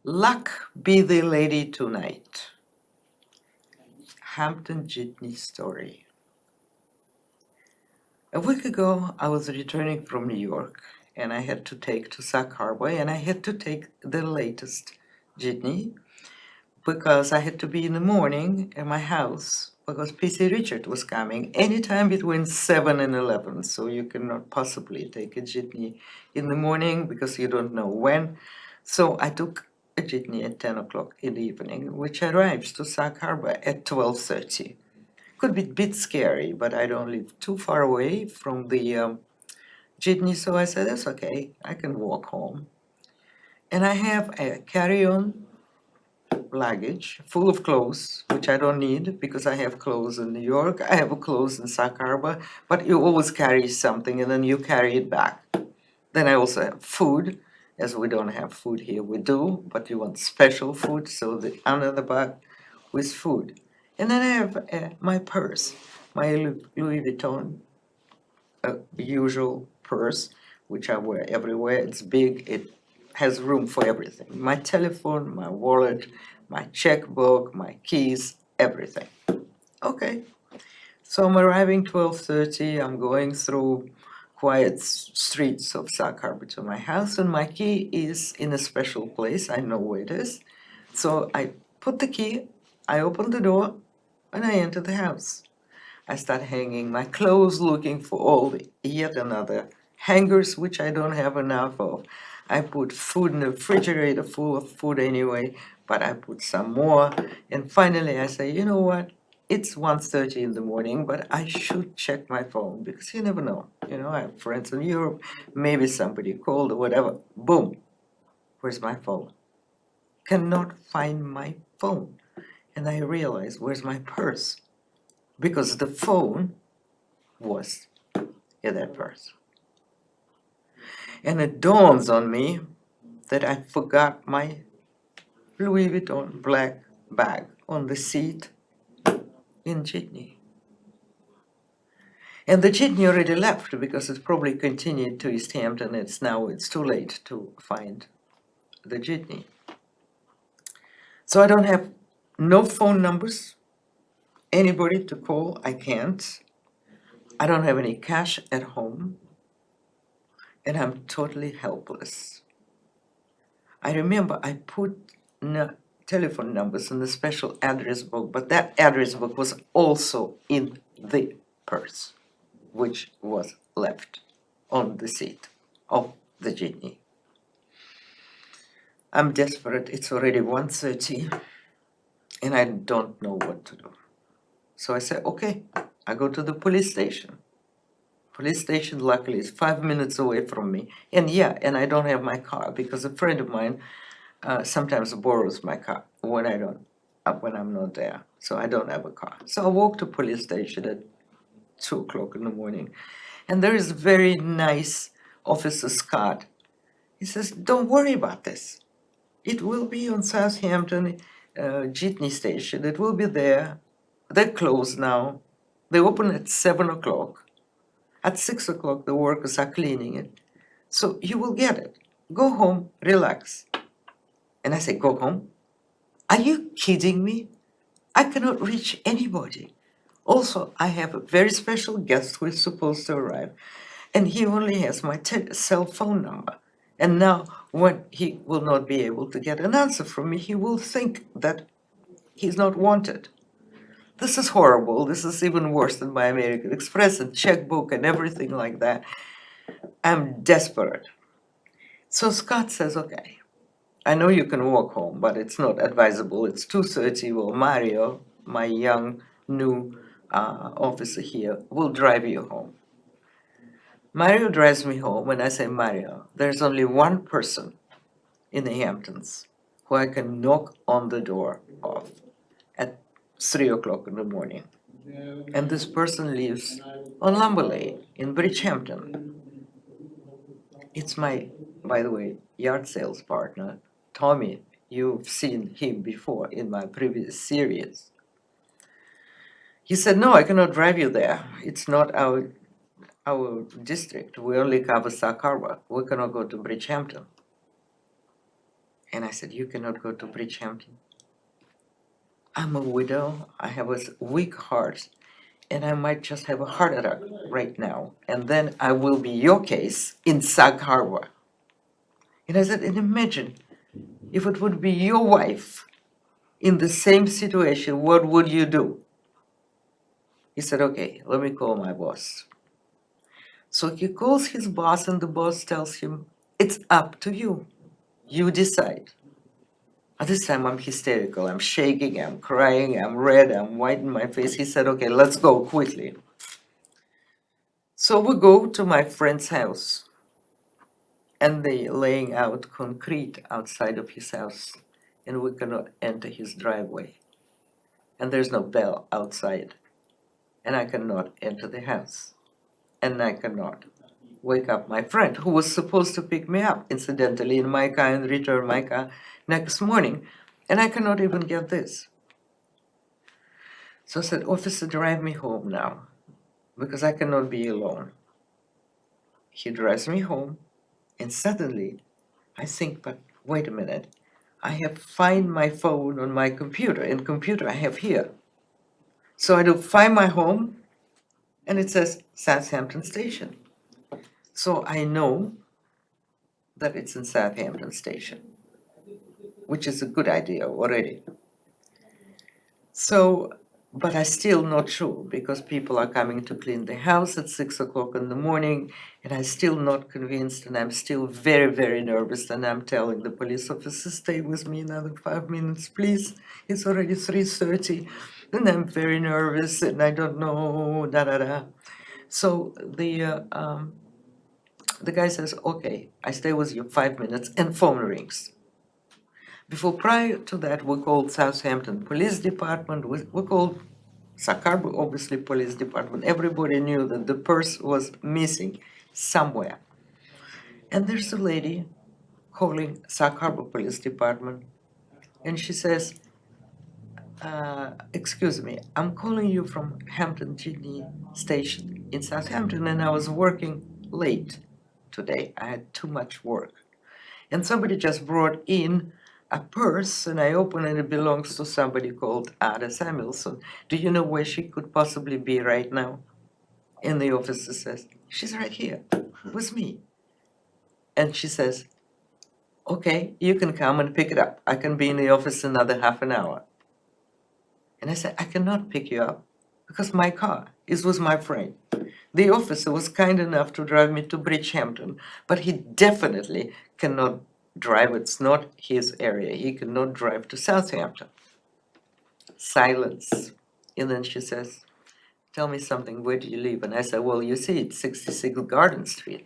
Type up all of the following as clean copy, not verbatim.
Luck be the lady tonight. Hampton Jitney story. A week ago, I was returning from New York and I had to take to Sag Harbor and I had to take the latest Jitney because I had to be in the morning at my house because PC Richard was coming anytime between 7 and 11. So you cannot possibly take a Jitney in the morning because you don't know when. So I took a Jitney at 10 o'clock in the evening, which arrives to Sag Harbor at 12:30. Could be a bit scary, but I don't live too far away from the Jitney, so I said, that's okay, I can walk home. And I have a carry-on luggage full of clothes, which I don't need because I have clothes in New York, I have clothes in Sag Harbor, but you always carry something and then you carry it back. Then I also have food, as we don't have food here, we do, but you want special food, so under the bag with food. And then I have my purse, my Louis Vuitton usual purse, which I wear everywhere. It's big, it has room for everything. My telephone, my wallet, my checkbook, my keys, everything. Okay, so I'm arriving 12:30. I'm going through quiet streets of Sag Harbor to my house, and my key is in a special place. I know where it is. So I put the key, I open the door, and I enter the house. I start hanging my clothes, looking for yet another hangers, which I don't have enough of. I put food in the refrigerator, full of food anyway, but I put some more. And finally I say, you know what? It's 1:30 in the morning, but I should check my phone because you never know. I have friends in Europe, maybe somebody called or whatever. Boom, where's my phone? Cannot find my phone. And I realize, where's my purse? Because the phone was in that purse. And it dawns on me that I forgot my Louis Vuitton black bag on the seat in Jitney. And the Jitney already left because it probably continued to East Hampton. It's too late to find the Jitney. So I don't have no phone numbers, anybody to call, I can't. I don't have any cash at home, and I'm totally helpless. I remember I put telephone numbers in the special address book, but that address book was also in the purse, which was left on the seat of the Jitney. I'm desperate. It's already 1:30, and I don't know what to do. So I said, okay, I go to the police station. Police station, luckily, is 5 minutes away from me. And I don't have my car because a friend of mine sometimes borrows my car when I'm not there. So I don't have a car. So I walk to police station at 2 o'clock in the morning, and there is a very nice Officer Scott. He says, "Don't worry about this. It will be on Southampton Jitney station. It will be there. They're closed now. They open at 7 o'clock. At 6 o'clock, the workers are cleaning it. So you will get it. Go home, relax." And I say, go home? Are you kidding me? I cannot reach anybody. Also, I have a very special guest who is supposed to arrive, and he only has my cell phone number. And now, when he will not be able to get an answer from me, he will think that he's not wanted. This is horrible. This is even worse than my American Express and checkbook and everything like that. I'm desperate. So Scott says, okay, I know you can walk home, but it's not advisable. It's 2:30. Well, Mario, my young new officer here, will drive you home. Mario drives me home, and I say, Mario, there's only one person in the Hamptons who I can knock on the door of at 3 o'clock in the morning. And this person lives on Lumber Lane in Bridgehampton. It's my, by the way, yard sales partner, Tommy. You've seen him before in my previous series. He said, no, I cannot drive you there. It's not our district. We only cover Sag Harbor. We cannot go to Bridgehampton. And I said, you cannot go to Bridgehampton. I'm a widow, I have a weak heart, and I might just have a heart attack right now. And then I will be your case in Sag Harbor. And I said, and imagine if it would be your wife in the same situation, what would you do? He said, okay, let me call my boss. So he calls his boss, and the boss tells him, it's up to you. You decide. At this time, I'm hysterical. I'm shaking, I'm crying, I'm red, I'm white in my face. He said, okay, let's go quickly. So we go to my friend's house, and they laying out concrete outside of his house, and we cannot enter his driveway. And there's no bell outside, and I cannot enter the house, and I cannot wake up my friend who was supposed to pick me up, incidentally, in my car and return my car next morning, and I cannot even get this. So I said, officer, drive me home now, because I cannot be alone. He drives me home, and suddenly I think, but wait a minute, I have find my phone on my computer, and computer I have here. So I do find my home, and it says Southampton Station. So I know that it's in Southampton Station, which is a good idea already. So, but I still not sure, because people are coming to clean the house at 6 o'clock in the morning, and I'm still not convinced, and I'm still very, very nervous, and I'm telling the police officer, stay with me another 5 minutes, please. It's already 3:30, and I'm very nervous, and I don't know, da da da. So the guy says, okay, I stay with you 5 minutes, and phone rings. Before, prior to that, we called Southampton Police Department, we called Sag Harbor, obviously, Police Department. Everybody knew that the purse was missing somewhere. And there's a lady calling Sag Harbor Police Department, and she says, excuse me, I'm calling you from Hampton Jitney station in Southampton, and I was working late today. I had too much work. And somebody just brought in a purse, and I opened it, it belongs to somebody called Ada Samuelson. Do you know where she could possibly be right now? And the officer says, she's right here with me. And she says, okay, you can come and pick it up. I can be in the office another half an hour. And I said, I cannot pick you up because my car is with my friend. The officer was kind enough to drive me to Bridgehampton, but he definitely cannot drive. It's not his area. He cannot drive to Southampton. Silence. And then she says, tell me something, where do you live? And I said, well, you see, it's 66 Garden Street.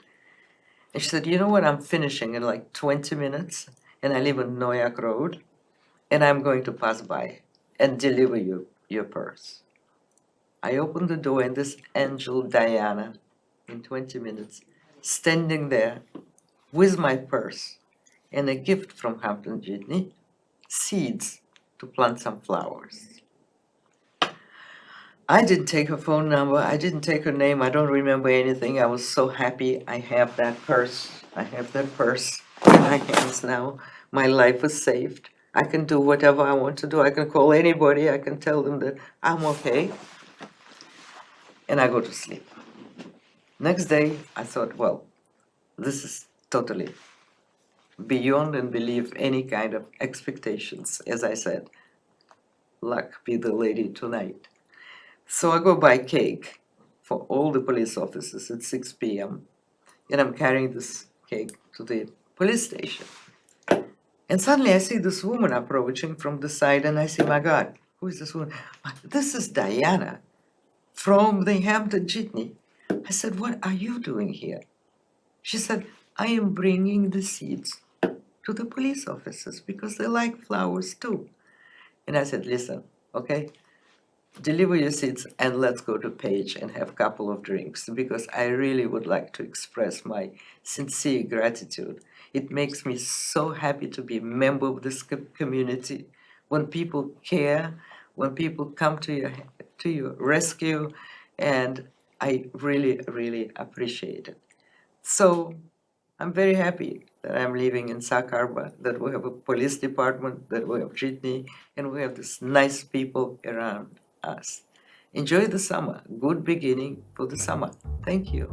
And she said, you know what, I'm finishing in like 20 minutes, and I live on Noyak Road, and I'm going to pass by and deliver you your purse. I opened the door, and this angel Diana, in 20 minutes, standing there with my purse and a gift from Hampton Jitney, seeds to plant some flowers. I didn't take her phone number, I didn't take her name, I don't remember anything. I was so happy I have that purse. I have that purse in my hands now. My life is saved. I can do whatever I want to do. I can call anybody, I can tell them that I'm okay, and I go to sleep. Next day, I thought, well, this is totally beyond and believe any kind of expectations. As I said, luck be the lady tonight. So I go buy cake for all the police officers at 6 p.m. and I'm carrying this cake to the police station. And suddenly I see this woman approaching from the side, and I say, my God, who is this woman? This is Diana from the Hampton Jitney. I said, what are you doing here? She said, I am bringing the seeds to the police officers because they like flowers too. And I said, listen, okay, deliver your seeds and let's go to Page and have a couple of drinks, because I really would like to express my sincere gratitude. It makes me so happy to be a member of this community. When people care, when people come to your rescue, and I really, really appreciate it. So I'm very happy that I'm living in Sag Harbor, that we have a police department, that we have Jitney, and we have these nice people around us. Enjoy the summer. Good beginning for the summer. Thank you.